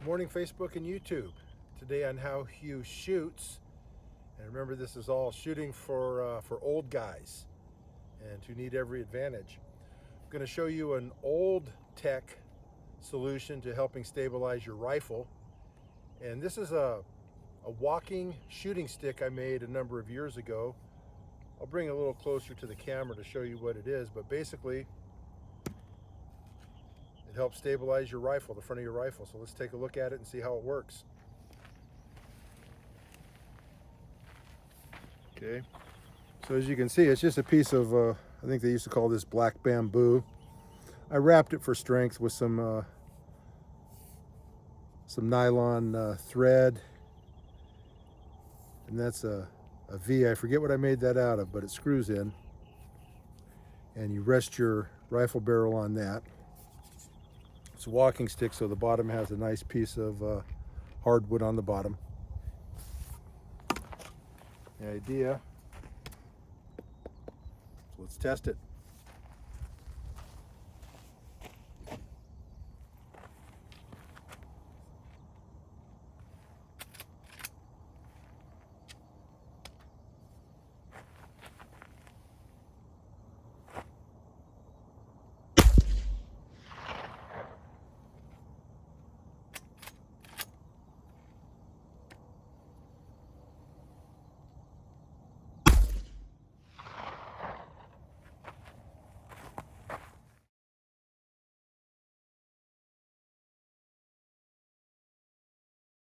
Morning Facebook and YouTube. Today on how Hugh shoots, and remember this is all shooting for old guys and who need every advantage. I'm going to show you an old tech solution to helping stabilize your rifle, and this is a walking shooting stick I made a number of years ago. I'll bring it a little closer to the camera to show you what it is, but basically it helps stabilize your rifle, the front of your rifle. So let's take a look at it and see how it works. Okay, so as you can see, it's just a piece of, I think they used to call this black bamboo. I wrapped it for strength with some nylon thread, and that's a V. I forget what I made that out of, but it screws in, and you rest your rifle barrel on that. It's a walking stick, so the bottom has a nice piece of hardwood on the bottom. The idea, so let's test it.